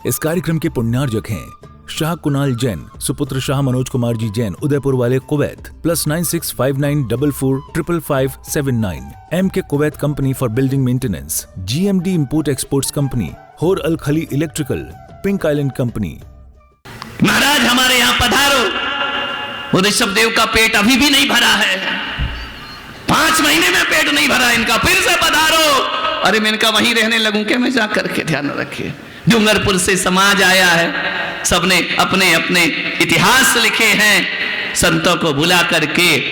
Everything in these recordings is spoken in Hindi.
इस कार्यक्रम के पुण्यार्जक हैं शाह कुणाल जैन, सुपुत्र शाह मनोज कुमार जी जैन, उदयपुर वाले, Kuwait, +9659445579, MK Kuwait company for building maintenance, GMD import exports company, होर अल खली इलेक्ट्रिकल, पिंक आइलैंड कंपनी। महाराज हमारे यहाँ पधारो। वो ऋषभ देव का पेट अभी भी नहीं भरा है, 5 महीने में पेट नहीं भरा इनका, फिर से पधारो। अरे मैं इनका वहीं रहने लगूं क्या मैं? जा करके ध्यान रखिए, डूंगरपुर से समाज आया है, सबने अपने अपने इतिहास लिखे हैं, संतों को बुला करके।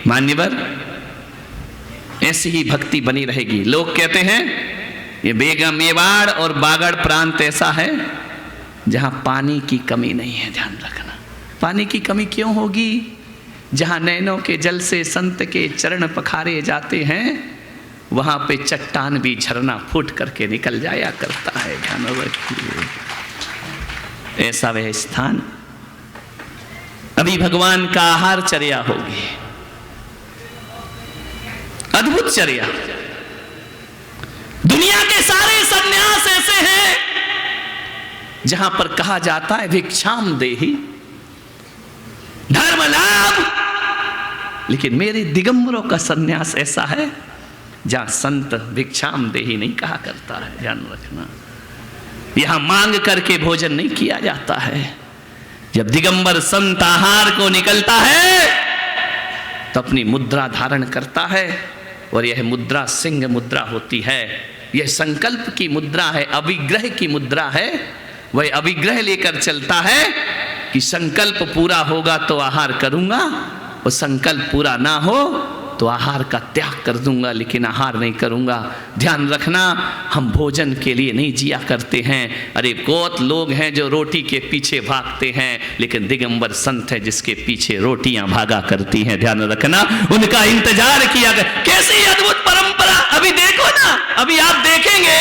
मान्यवर, ऐसी ही भक्ति बनी रहेगी। लोग कहते हैं ये मेवाड़ और बागड़ प्रांत ऐसा है जहां पानी की कमी नहीं है। ध्यान रखना, पानी की कमी क्यों होगी? जहां नैनों के जल से संत के चरण पखारे जाते हैं, वहां पे चट्टान भी झरना फूट करके निकल जाया करता है। ध्यान रखिए, ऐसा वह स्थान। अभी भगवान का आहार चर्या होगी, अद्भुत चर्या। दुनिया के सारे सन्यास ऐसे हैं जहां पर कहा जाता है भिक्षाम देहि, धर्म लाभ, लेकिन मेरे दिगंबरों का सन्यास ऐसा है जहां संत भिक्षाम देहि नहीं कहा करता है। ध्यान रखना, यहां मांग करके भोजन नहीं किया जाता है। जब दिगंबर संत आहार को निकलता है तो अपनी मुद्रा धारण करता है, और यह मुद्रा सिंह मुद्रा होती है। यह संकल्प की मुद्रा है, अभिग्रह की मुद्रा है। वह अभिग्रह लेकर चलता है कि संकल्प पूरा होगा तो आहार करूंगा, और संकल्प पूरा ना हो तो आहार का त्याग कर दूंगा, लेकिन आहार नहीं करूंगा। ध्यान रखना, हम भोजन के लिए नहीं जिया करते हैं। अरे बहुत लोग हैं जो रोटी के पीछे भागते हैं, लेकिन दिगंबर संत है जिसके पीछे रोटियां भागा करती हैं। ध्यान रखना, उनका इंतजार किया कर। कैसी अद्भुत परंपरा! अभी देखो ना, अभी आप देखेंगे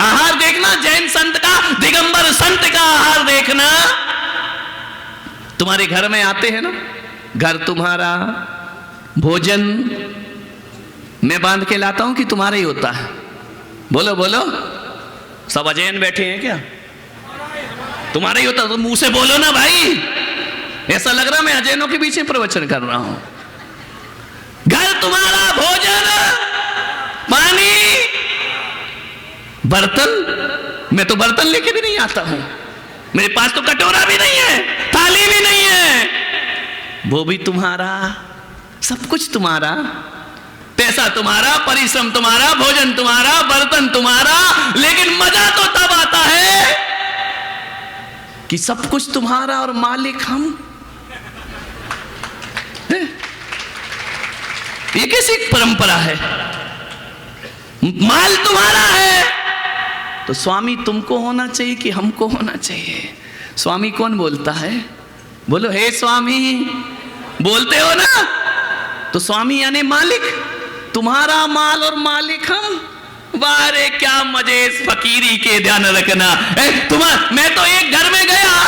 आहार देखना, जैन संत का, दिगंबर संत का आहार देखना। तुम्हारे घर में आते हैं ना, घर तुम्हारा, भोजन मैं बांध के लाता हूं कि तुम्हारा ही होता है? बोलो बोलो, सब अजैन बैठे हैं क्या? तुम्हारा ही होता तो मुंह से बोलो ना भाई। ऐसा लग रहा मैं अजैनों के पीछे प्रवचन कर रहा हूं। घर तुम्हारा, भोजन, पानी, बर्तन। मैं तो बर्तन लेके भी नहीं आता हूं, मेरे पास तो कटोरा भी नहीं है, थाली भी नहीं है। वो भी तुम्हारा, सब कुछ तुम्हारा, पैसा तुम्हारा, परिश्रम तुम्हारा, भोजन तुम्हारा, बर्तन तुम्हारा। लेकिन मजा तो तब आता है कि सब कुछ तुम्हारा और मालिक हम। ये कैसी परंपरा है? माल तुम्हारा है तो स्वामी तुमको होना चाहिए कि हमको होना चाहिए? स्वामी कौन बोलता है? बोलो, हे स्वामी बोलते हो ना? तो स्वामी यानी मालिक, तुम्हारा माल और मालिक हम। वारे क्या मजे इस फकीरी के। ध्यान रखना, मैं तो एक घर में गया,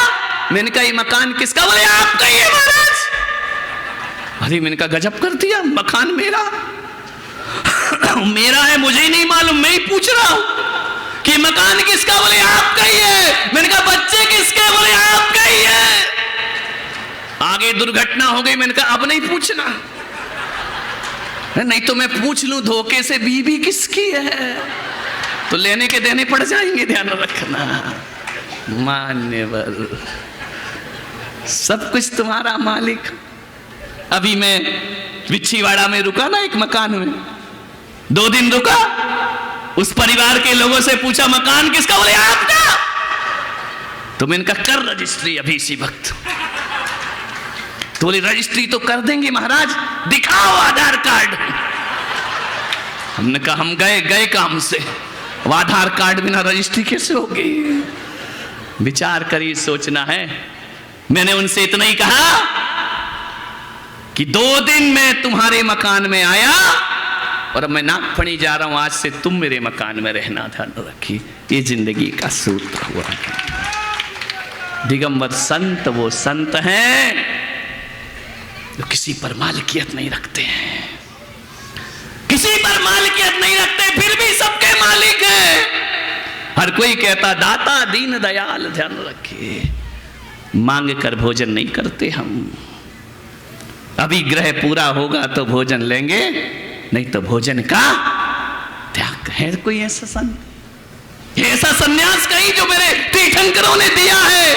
मैंने कहा ये मकान किसका? बोले आपका ही है महाराज। अरे मैंने कहा गजब कर दिया, मकान मेरा मेरा है, मुझे ही नहीं मालूम, मैं ही पूछ रहा हूं कि मकान किसका? बोले आपका ही है। मैंने कहा बच्चे किसके? बोले आपका ही है। आगे दुर्घटना हो गई, मैंने कहा अब नहीं पूछना, नहीं तो मैं पूछ लूं धोखे से बीवी किसकी है तो लेने के देने पड़ जाएंगे। ध्यान रखना, मान्यवर, सब कुछ तुम्हारा मालिक। अभी मैं बिच्छीवाड़ा में रुका ना, एक मकान में 2 दिन रुका। उस परिवार के लोगों से पूछा मकान किसका? बोले आपका। तो मैंने कहा कर रजिस्ट्री अभी इसी वक्त। तो बोले रजिस्ट्री तो कर देंगे महाराज, दिखाओ आधार कार्ड। हमने कहा हम गए काम से, अब आधार कार्ड बिना रजिस्ट्री कैसे होगी? विचार करिए, सोचना है। मैंने उनसे इतना ही कहा कि 2 दिन मैं तुम्हारे मकान में आया और अब मैं नागफणी जा रहा हूं, आज से तुम मेरे मकान में रहना। ध्यान रखिए, ये जिंदगी का सूत्र हुआ। दिगंबर संत वो संत हैं जो किसी पर मालिकियत नहीं रखते हैं, किसी पर मालिकियत नहीं रखते, फिर भी सबके मालिक हैं। हर कोई कहता दाता दीन दयाल, ध्यान रखिए मांग कर भोजन नहीं करते हम। अभी ग्रह पूरा होगा तो भोजन लेंगे, नहीं तो भोजन का त्याग। है कोई ऐसा संत, ऐसा सन्यास कहीं जो मेरे तीर्थंकरों ने दिया है?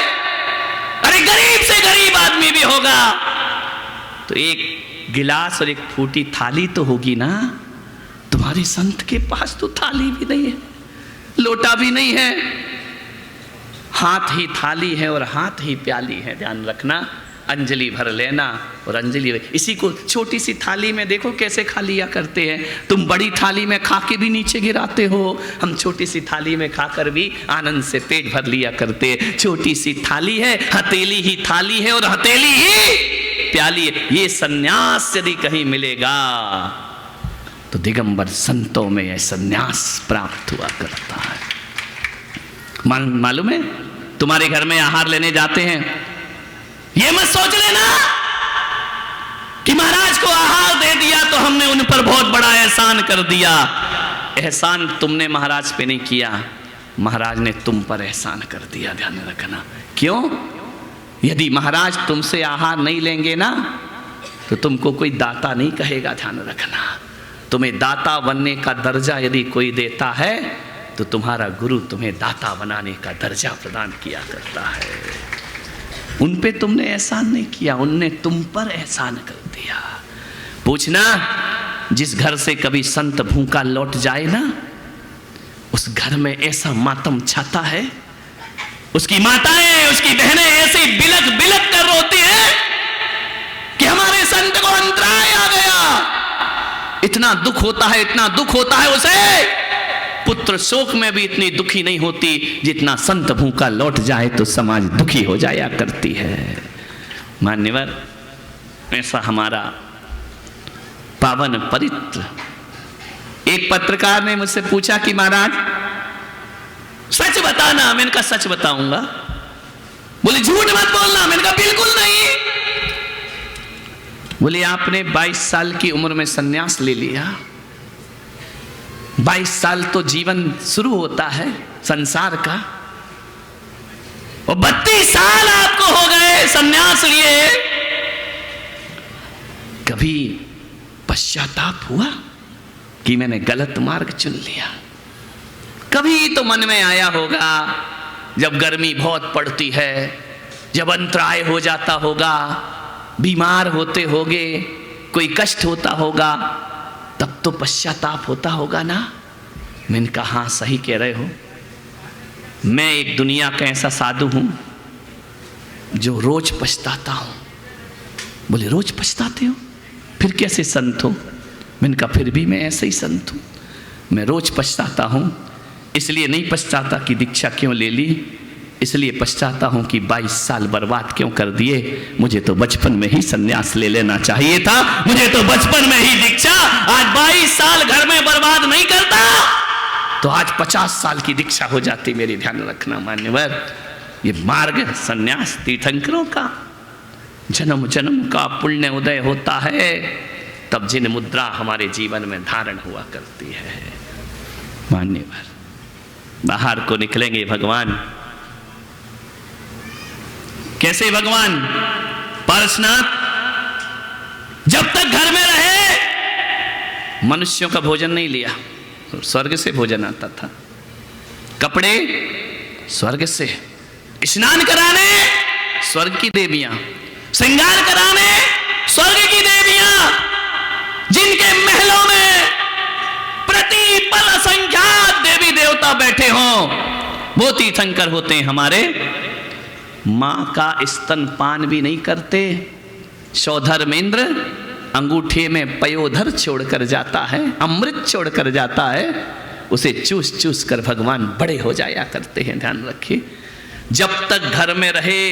अरे गरीब से गरीब आदमी भी होगा तो एक गिलास और एक फूटी थाली तो होगी ना। तुम्हारे संत के पास तो थाली भी नहीं है, लोटा भी नहीं है, हाथ ही थाली है और हाथ ही प्याली है। ध्यान रखना, अंजलि भर लेना और अंजलि, इसी को छोटी सी थाली में देखो कैसे खा लिया करते हैं। तुम बड़ी थाली में खा के भी नीचे गिराते हो, हम छोटी सी थाली में खाकर भी आनंद से पेट भर लिया करते हैं। छोटी सी थाली है, हथेली ही थाली है और हथेली ही प्याली है। ये सन्यास यदि कहीं मिलेगा तो दिगंबर संतों में यह सन्यास प्राप्त हुआ करता है। मालूम है, तुम्हारे घर में आहार लेने जाते हैं, ये मत सोच लेना कि महाराज को आहार दे दिया तो हमने उन पर बहुत बड़ा एहसान कर दिया। एहसान तुमने महाराज पे नहीं किया, महाराज ने तुम पर एहसान कर दिया। ध्यान रखना। क्यों? यदि महाराज तुमसे आहार नहीं लेंगे ना तो तुमको कोई दाता नहीं कहेगा। ध्यान रखना, तुम्हें दाता बनने का दर्जा यदि कोई देता है तो तुम्हारा गुरु तुम्हें दाता बनाने का दर्जा प्रदान किया करता है। उन पे तुमने एहसान नहीं किया, उनने तुम पर एहसान कर दिया। पूछना, जिस घर से कभी संत भूखा लौट जाए ना, उस घर में ऐसा मातम छाता है, उसकी माताएं, उसकी बहनें ऐसे बिलक बिलक कर रोती हैं कि हमारे संत को अंतराय आ गया। इतना दुख होता है, इतना दुख होता है उसे। पुत्र शोक में भी इतनी दुखी नहीं होती जितना संत भूखा लौट जाए तो समाज दुखी हो जाया करती है। मान्यवर, ऐसा हमारा पावन परित्र। एक पत्रकार ने मुझसे पूछा कि महाराज सच बताना। मैंने कहा सच बताऊंगा। बोले झूठ मत बोलना। मैंने कहा बिल्कुल नहीं। बोले आपने 22 साल की उम्र में सन्यास ले लिया। 22 साल तो जीवन शुरू होता है संसार का, और 32 साल आपको हो गए सन्यास लिए। कभी पश्चाताप हुआ कि मैंने गलत मार्ग चुन लिया? कभी तो मन में आया होगा जब गर्मी बहुत पड़ती है, जब अंतराय हो जाता होगा, बीमार होते होगे, कोई कष्ट होता होगा, तब तो पश्चाताप होता होगा ना। मैंने कहा हाँ सही कह रहे हो। मैं एक दुनिया का ऐसा साधु हूं जो रोज पछताता हूं। बोले रोज पछताते हो? फिर कैसे संत हो? मैंने कहा फिर भी मैं ऐसे ही संत हूं। मैं रोज पछताता हूं। इसलिए नहीं पछताता कि दीक्षा क्यों ले ली, इसलिए पछताता हूं कि 22 साल बर्बाद क्यों कर दिए। मुझे तो बचपन में ही सन्यास ले लेना चाहिए था, मुझे तो बचपन में ही दीक्षा। आज 22 साल घर में बर्बाद नहीं करता तो आज 50 साल की दीक्षा हो जाती मेरी। ध्यान रखना मान्यवर, ये मार्ग सन्यास तीर्थंकरों का। जन्म जन्म का पुण्य उदय होता है तब जिन मुद्रा हमारे जीवन में धारण हुआ करती है। मान्यवर, बाहर को निकलेंगे भगवान। कैसे भगवान? पारसनाथ जब तक घर में रहे मनुष्यों का भोजन नहीं लिया, स्वर्ग से भोजन आता था। कपड़े स्वर्ग से, स्नान कराने स्वर्ग की देवियां, श्रृंगार कराने स्वर्ग की देवियां, जिनके महलों में प्रतिपल असंख्यात देवी देवता बैठे हों, वो तीर्थंकर होते हैं हमारे। मां का स्तनपान भी नहीं करते। सौधर्मेंद्र अंगूठे में पयोधर छोड़कर जाता है, अमृत छोड़कर जाता है, उसे चूस चूस कर भगवान बड़े हो जाया करते हैं। ध्यान रखिए, जब तक घर में रहे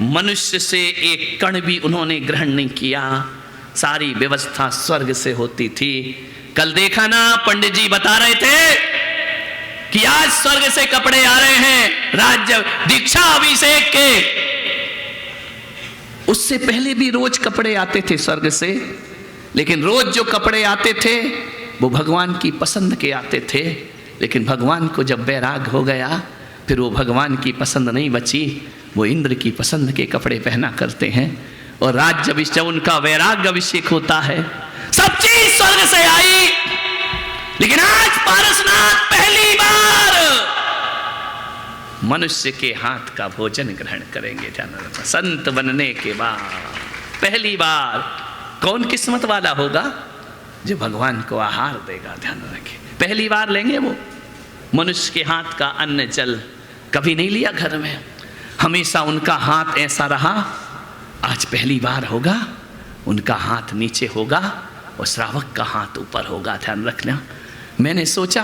मनुष्य से एक कण भी उन्होंने ग्रहण नहीं किया। सारी व्यवस्था स्वर्ग से होती थी। कल देखा ना, पंडित जी बता रहे थे कि आज स्वर्ग से कपड़े आ रहे हैं राज्य दीक्षा अभिषेक के। उससे पहले भी रोज कपड़े आते थे स्वर्ग से, लेकिन रोज जो कपड़े आते थे वो भगवान की पसंद के आते थे। लेकिन भगवान को जब वैराग हो गया, फिर वो भगवान की पसंद नहीं बची, वो इंद्र की पसंद के कपड़े पहना करते हैं। और राज जब उनका वैराग्य अभिषेक होता है, सब चीज स्वर्ग से आई, लेकिन आज पारसनाथ पहली बार मनुष्य के हाथ का भोजन ग्रहण करेंगे। ध्यान रखना, संत बनने के बाद पहली बार कौन किस्मत वाला होगा जो भगवान को आहार देगा। ध्यान रखें, पहली बार लेंगे वो। मनुष्य के हाथ का अन्न जल कभी नहीं लिया घर में, हमेशा उनका हाथ ऐसा रहा, आज पहली बार होगा उनका हाथ नीचे होगा और श्रावक का हाथ ऊपर होगा। ध्यान रखना। मैंने सोचा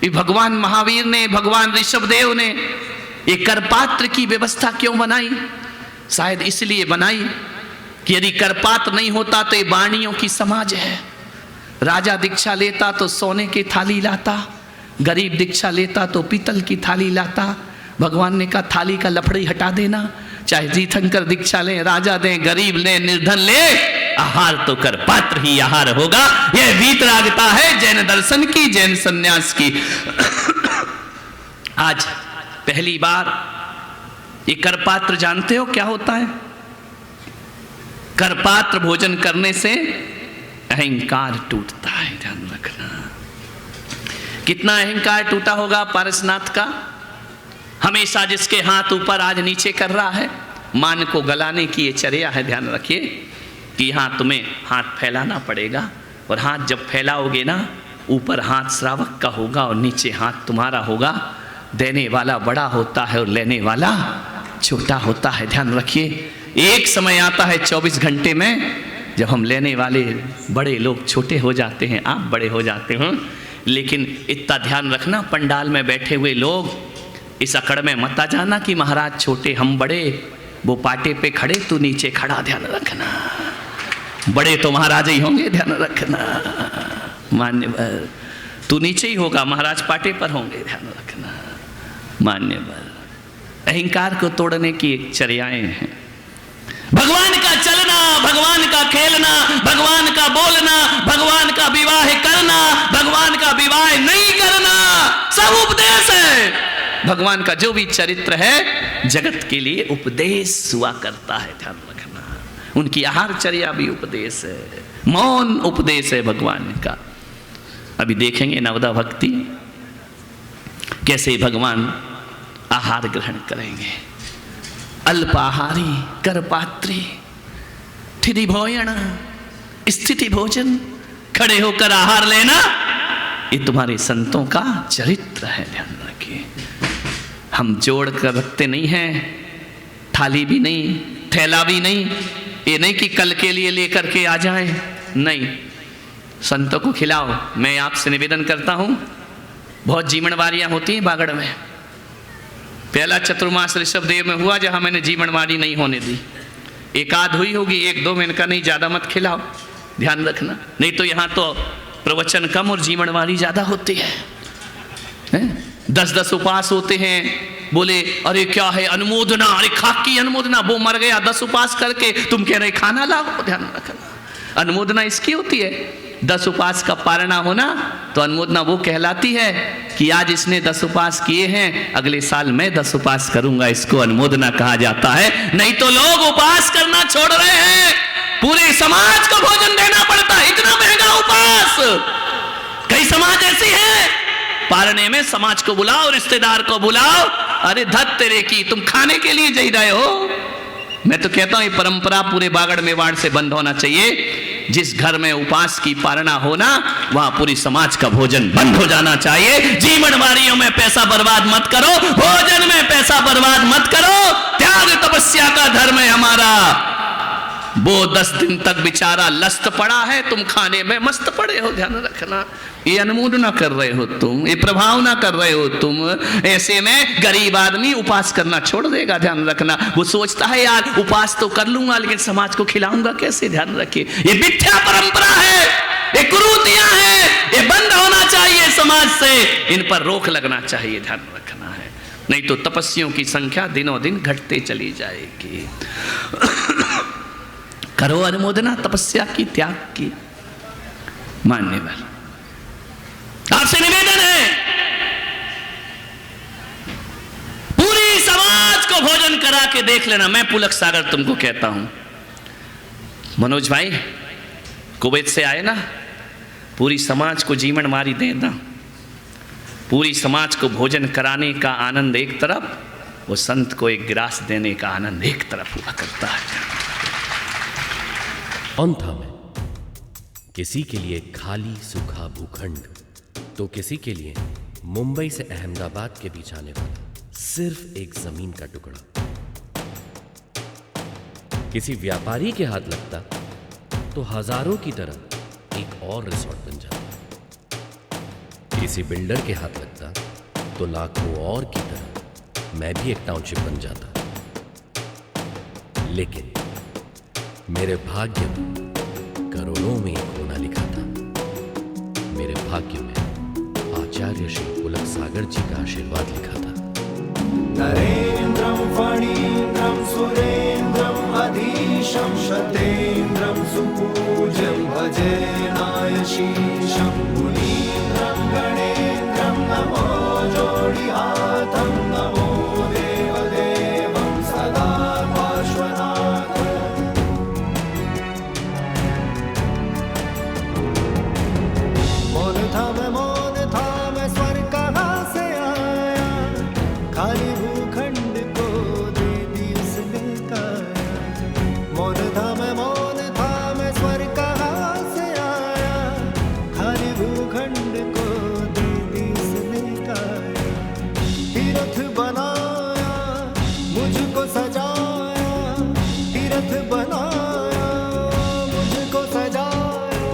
कि भगवान महावीर ने, भगवान ऋषभदेव ने ये करपात्र की व्यवस्था क्यों बनाई? शायद इसलिए बनाई कि यदि करपात्र नहीं होता तो ये वाणियों की समाज है। राजा दीक्षा लेता तो सोने की थाली लाता, गरीब दीक्षा लेता तो पीतल की थाली लाता। भगवान ने कहा थाली का लफड़ी हटा देना, चाहे तीर्थंकर दीक्षा ले, राजा दे, गरीब ले, निर्धन ले, आहार तो कर पात्र ही आहार होगा। यह वीतरागता है जैन दर्शन की, जैन सन्यास की। आज पहली बार ये करपात्र, जानते हो क्या होता है? करपात्र भोजन करने से अहंकार टूटता है। ध्यान रखना, कितना अहंकार टूटा होगा पारसनाथ का। हमेशा जिसके हाथ ऊपर आज नीचे कर रहा है, मान को गलाने की ये चर्या है। ध्यान रखिए कि यहाँ तुम्हें हाथ फैलाना पड़ेगा, और हाथ जब फैलाओगे ना, ऊपर हाथ श्रावक का होगा और नीचे हाथ तुम्हारा होगा। देने वाला बड़ा होता है और लेने वाला छोटा होता है। ध्यान रखिए, एक समय आता है 24 घंटे में जब हम लेने वाले बड़े लोग छोटे हो जाते हैं, आप बड़े हो जाते हो। लेकिन इतना ध्यान रखना, पंडाल में बैठे हुए लोग इस अकड़ में मत आ जाना कि महाराज छोटे हम बड़े, वो पाटे पे खड़े तू नीचे खड़ा। ध्यान रखना, बड़े तो महाराज ही होंगे। ध्यान रखना, मान्यवर तू नीचे ही होगा, महाराज पाटे पर होंगे। ध्यान रखना, मान्यवर अहंकार को तोड़ने की एक चर्याएं हैं। भगवान का चलना, भगवान का खेलना, भगवान का बोलना, भगवान का विवाह करना, भगवान का विवाह नहीं करना, सब उपदेश है। भगवान का जो भी चरित्र है जगत के लिए उपदेश हुआ करता है। ध्यान रखना, उनकी आहार चर्या भी उपदेश है, मौन उपदेश है भगवान का। अभी देखेंगे नवदा भक्ति कैसे भगवान आहार ग्रहण करेंगे। अल्पाहारी, करपात्री, ठिधि भोजन, स्थिति भोजन, खड़े होकर आहार लेना, ये तुम्हारे संतों का चरित्र है। ध्यान रखिए, हम जोड़ कर रखते नहीं हैं, थाली भी नहीं, थैला भी नहीं। ये नहीं कि कल के लिए लेकर के आ जाएं, नहीं, संतों को खिलाओ। मैं आपसे निवेदन करता हूं, बहुत जीवनवारियां होती हैं बागड़ में। पहला चतुर्मास ऋषभदेव में हुआ जहां मैंने जीवनवारी नहीं होने दी। एक आध हुई होगी, एक दो में इनका नहीं, ज्यादा मत खिलाओ। ध्यान रखना, नहीं तो यहां तो प्रवचन कम और जीवनवारी ज्यादा होती है। 10-10 उपवास होते हैं। बोले अरे क्या है अनुमोदना, अरे खाक की अनुमोदना, वो मर गया 10 उपवास करके, तुम कह रहे खाना लाओ। ध्यान रखना, अनुमोदना इसकी होती है। 10 उपवास का पारणा होना तो अनुमोदना वो कहलाती है कि आज इसने 10 उपवास किए हैं, अगले साल मैं 10 उपवास करूंगा, इसको अनुमोदना कहा जाता है। नहीं तो लोग उपवास करना छोड़ रहे हैं, पूरे समाज को भोजन देना पड़ता है, इतना महंगा उपवास। कई समाज ऐसी है, पारने में समाज को बुलाओ, रिश्तेदार को बुलाओ, अरे धत तेरे की, तुम खाने के लिए जा रहे हो। मैं तो कहता हूं ये परंपरा पूरे बागड़ मेवाड़ से बंद होना चाहिए। जिस घर में उपवास की पारणा होना, वहां पूरी समाज का भोजन बंद हो जाना चाहिए। जीवनवारियों में पैसा बर्बाद मत करो, भोजन में पैसा बर्बाद मत करो। त्याग तपस्या का धर्म है हमारा। वो 10 दिन तक बेचारा लस्त पड़ा है, तुम खाने में मस्त पड़े हो। ध्यान रखना, ये अनुमोदना कर रहे हो तुम, ये प्रभाव ना कर रहे हो तुम। ऐसे में गरीब आदमी उपवास करना छोड़ देगा। ध्यान रखना, वो सोचता है यार उपवास तो कर लूंगा लेकिन समाज को खिलाऊंगा कैसे। ध्यान रखिए, ये मिथ्या परंपरा है, ये कुरीतियां हैं, ये बंद होना चाहिए समाज से, इन पर रोक लगना चाहिए। ध्यान रखना है, नहीं तो तपस्वियों की संख्या दिनों दिन घटते चली जाएगी। करो अनुमोदना तपस्या की, त्याग की। मान्यवर आपसे निवेदन है, भोजन करा के देख लेना। मैं पुलक सागर तुमको कहता हूं, मनोज भाई कुवैत से आए ना, पूरी समाज को जीवन मारी देना, पूरी समाज को भोजन कराने का आनंद एक तरफ, वो संत को एक गिलास देने का आनंद एक तरफ हुआ करता है। कौन था मैं? किसी के लिए खाली सूखा भूखंड, तो किसी के लिए मुंबई से अहमदाबाद के बीच आने वाला सिर्फ एक जमीन का टुकड़ा। किसी व्यापारी के हाथ लगता तो हजारों की तरह एक और रिसोर्ट बन जाता। किसी बिल्डर के हाथ लगता तो लाखों और की तरह मैं भी एक टाउनशिप बन जाता। लेकिन मेरे भाग्य में करोड़ों में एक होना लिखा था। मेरे भाग्य में आचार्य श्री पुलक सागर जी का आशीर्वाद लिखा था। नरेन्द्रं फणीन्द्रं सुरेन्द्रं अधीशं शतेन्द्रं सुपूज्यं भजेनायशीशं मुनीन्द्रं गणेन्द्रं नमो जोडिहातं नमो देवदेवं सदा पार्श्वनाथं। मौन था मैं स्वर्ग कहाँ से आया, खाली भूखंड को दे दी उसने काया। मौन था मैं स्वर्ग कहाँ से आया, खाली भूखंड को दे दी उसने काया। तीर्थ बनाया मुझको सजाया, तीर्थ बनाया मुझको सजाया,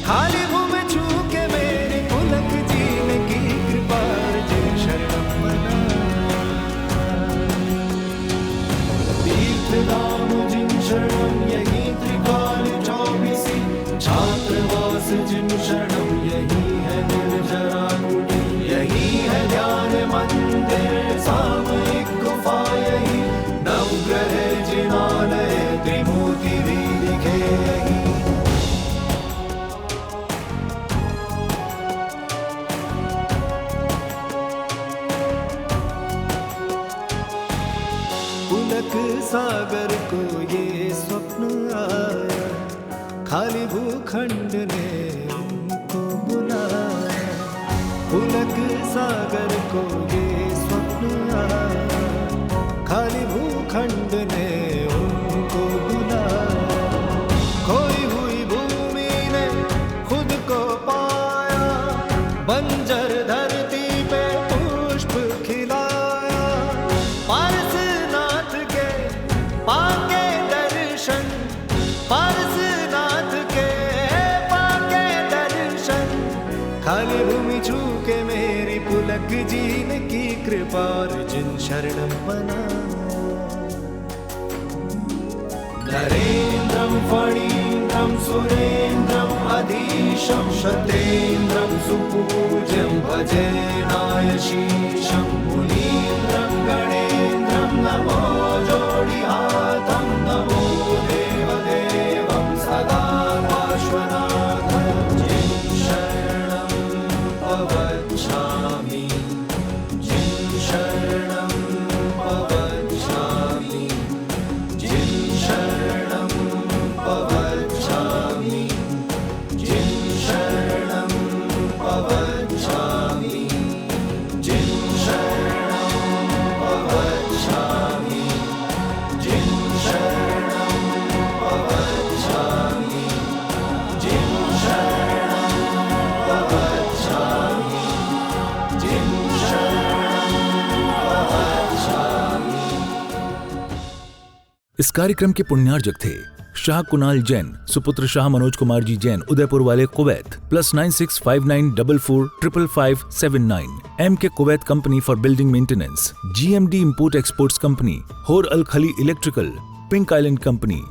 खाली भूमि छू के मेरे पुलक जी ने की कृपा अर्जुन शरणम बना। तीर्थधाम जिन शरणम यही त्रिकाल चौबीसी, छात्रवास जिन शरणम यही है निर्जरा कुटी, यही है ध्यान मंदिर सामयिक गुफा, यही नवग्रह जिनालय त्रिमूर्ति भी दिखे यही। पुलक सागर को ये स्वप्न आया, खाली भूखंड ने उनको बुलाया। पुलक सागर को ये स्वप्न आया, खाली भूखंड ने उनको बुलाया। खोई हुई भूमि ने खुद को पाया, बंजर धरती पे पुष्प खिलाया। पारसनाथ के पाके दर्शन, पारसनाथ के पाके दर्शन, खाली भूमि छू के मेरी पुलक जी ने की कृपा अर्जुन शरणम बना। नरेन्द्रं फणीन्द्रं सुरेन्द्रं अधीशं शतेन्द्रं सुपूज्यं भजेनायशीशं मुनीन्द्रं गणेन्द्रं नमो जोडिहातं नमो देवदेवं सदा पार्श्वनाथं। जिन शरणं पवच्छामि, जिन शरणं पवच्छामि, जिन शरणं पवच्छामि, जिन शरणं पवच्छामि, जिन शरणं पवच्छामि, जिन शरणं पवच्छामि, जिन शरणं पवच्छामि, जिन शरणं पवच्छामि। इस कार्यक्रम के पुण्यार्जक थे शाह कुणाल जैन, सुपुत्र शाह मनोज कुमार जी जैन, उदयपुर वाले Kuwait, +9659445579। MK Kuwait company for building maintenance, GMD import exports company, होर अल खली इलेक्ट्रिकल, पिंक आइलैंड कंपनी,